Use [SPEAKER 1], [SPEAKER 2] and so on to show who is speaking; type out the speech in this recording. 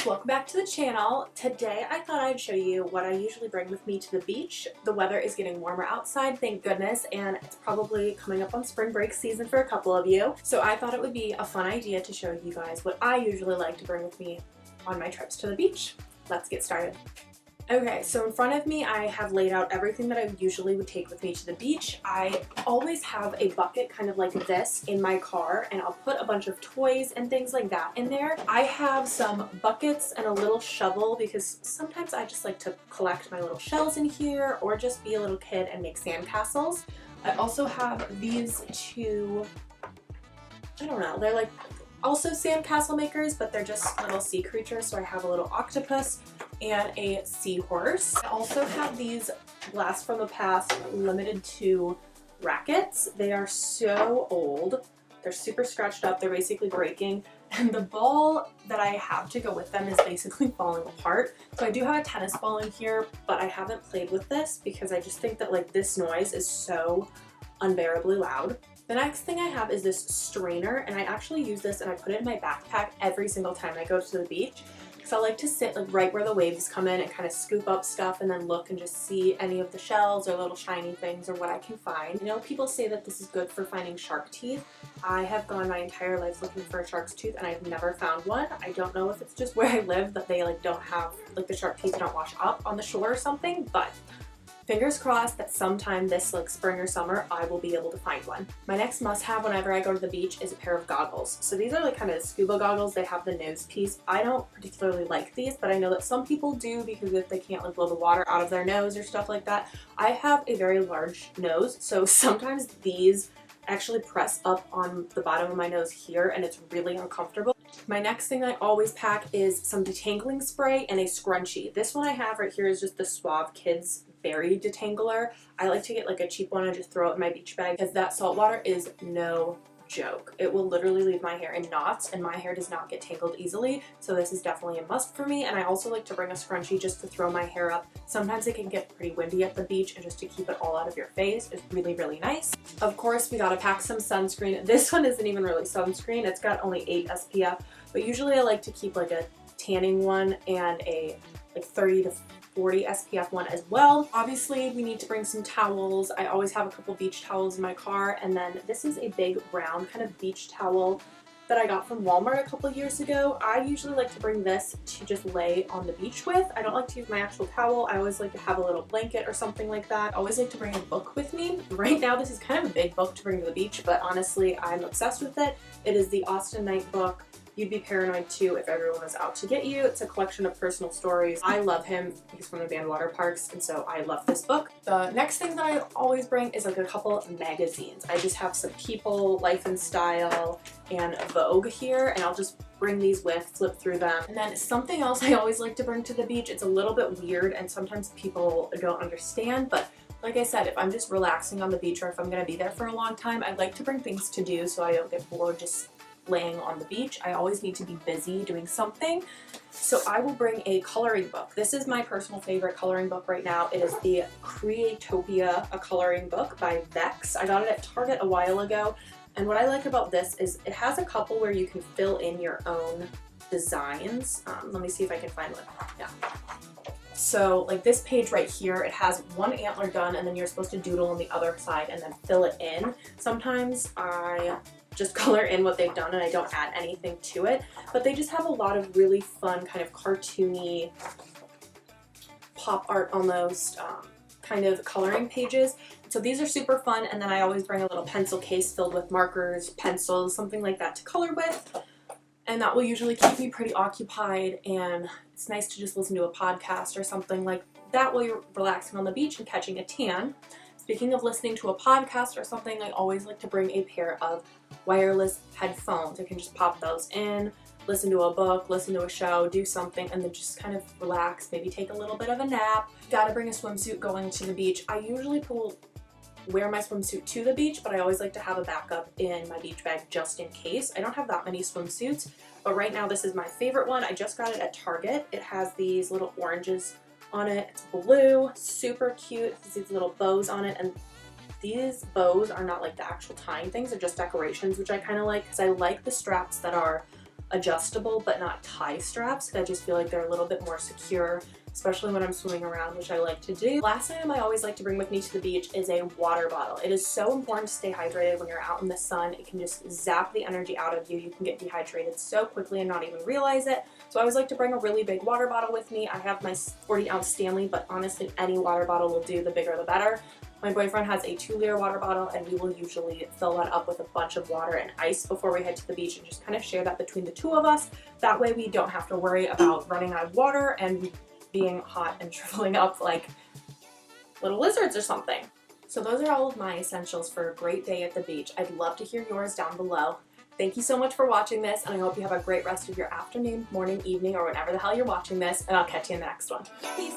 [SPEAKER 1] guys, welcome back to the channel. Today I thought I'd show you what I usually bring with me to the beach. The weather is getting warmer outside, thank goodness, and it's probably coming up on spring break season for a couple of you. So I thought it would be a fun idea to show you guys what I usually like to bring with me on my trips to the beach. Let's get started. Okay, so in front of me I have laid out everything that I usually would take with me to the beach. I always have a bucket kind of like this in my car, and I'll put a bunch of toys and things like that in there. I have some buckets and a little shovel because sometimes I just like to collect my little shells in here or just be a little kid and make sandcastles. I also have these two, I don't know, they're like also sandcastle makers, but they're just little sea creatures. So I have a little octopus and a seahorse. I also have these blast from the past limited to rackets. They are so old. They're super scratched up. They're basically breaking. And the ball that I have to go with them is basically falling apart. So I do have a tennis ball in here, but I haven't played with this because I just think that like this noise is so unbearably loud. The next thing I have is this strainer, and I actually use this and I put it in my backpack every single time I go to the beach because I like to sit like right where the waves come in and kind of scoop up stuff and then look and just see any of the shells or little shiny things or what I can find. You know, people say that this is good for finding shark teeth. I have gone my entire life looking for a shark's tooth and I've never found one. I don't know if it's just where I live that they like don't have, like the shark teeth don't wash up on the shore or something, but fingers crossed that sometime this like spring or summer I will be able to find one. My next must-have whenever I go to the beach is a pair of goggles. So these are like kind of scuba goggles. They have the nose piece. I don't particularly like these, but I know that some people do because if they can't like blow the water out of their nose or stuff like that. I have a very large nose, so sometimes these actually press up on the bottom of my nose here and it's really uncomfortable. My next thing I always pack is some detangling spray and a scrunchie. This one I have right here is just the Suave Kids Berry Detangler. I like to get like a cheap one and just throw it in my beach bag because that salt water is no joke. It will literally leave my hair in knots and my hair does not get tangled easily, so this is definitely a must for me. And I also like to bring a scrunchie just to throw my hair up. Sometimes it can get pretty windy at the beach, and just to keep it all out of your face is really, really nice. Of course, we gotta pack some sunscreen. This one isn't even really sunscreen. It's got only 8 SPF, but usually I like to keep like a tanning one and a like 30 to 40 SPF one as well. Obviously, we need to bring some towels. I always have a couple beach towels in my car, and then this is a big round kind of beach towel that I got from Walmart a couple years ago. I usually like to bring this to just lay on the beach with. I don't like to use my actual towel. I always like to have a little blanket or something like that. I always like to bring a book with me. Right now, this is kind of a big book to bring to the beach, but honestly, I'm obsessed with it. It is the Austen Knight book, You'd Be Paranoid Too If Everyone Was Out to Get You. It's a collection of personal stories. I love him. He's from the band Waterparks, and so I love this book. The next thing that I always bring is like a couple of magazines. I just have some People, Life and Style, and Vogue here, and I'll just bring these with, flip through them. And then something else I always like to bring to the beach, it's a little bit weird and sometimes people don't understand, but like I said, if I'm just relaxing on the beach or if I'm gonna be there for a long time, I like to bring things to do so I don't get bored just laying on the beach. I always need to be busy doing something. So I will bring a coloring book. This is my personal favorite coloring book right now. It is the Creatopia, a coloring book by Vex. I got it at Target a while ago. And what I like about this is it has a couple where you can fill in your own designs. Let me see if I can find one. Yeah. So like this page right here, it has one antler done and then you're supposed to doodle on the other side and then fill it in. Sometimes I just color in what they've done and I don't add anything to it, but they just have a lot of really fun kind of cartoony pop art almost kind of coloring pages. So these are super fun, and then I always bring a little pencil case filled with markers, pencils, something like that to color with, and that will usually keep me pretty occupied, and it's nice to just listen to a podcast or something like that while you're relaxing on the beach and catching a tan. Speaking of listening to a podcast or something, I always like to bring a pair of wireless headphones. I can just pop those in, listen to a book, listen to a show, do something, and then just kind of relax, maybe take a little bit of a nap. Gotta bring a swimsuit going to the beach. I usually wear my swimsuit to the beach, but I always like to have a backup in my beach bag just in case. I don't have that many swimsuits, but right now this is my favorite one. I just got it at Target. It has these little oranges on it. It's blue, super cute. It has these little bows on it, and these bows are not like the actual tying things, they're just decorations, which I kind of like because I like the straps that are adjustable but not tie straps. I just feel like they're a little bit more secure, especially when I'm swimming around, which I like to do. Last item I always like to bring with me to the beach is a water bottle. It is so important to stay hydrated when you're out in the sun. It can just zap the energy out of you. You can get dehydrated so quickly and not even realize it. So I always like to bring a really big water bottle with me. I have my 40-ounce Stanley, but honestly any water bottle will do, the bigger the better. My boyfriend has a 2-liter water bottle, and we will usually fill that up with a bunch of water and ice before we head to the beach and just kind of share that between the two of us. That way we don't have to worry about running out of water and being hot and shriveling up like little lizards or something. So those are all of my essentials for a great day at the beach. I'd love to hear yours down below. Thank you so much for watching this, and I hope you have a great rest of your afternoon, morning, evening, or whenever the hell you're watching this, and I'll catch you in the next one. Peace!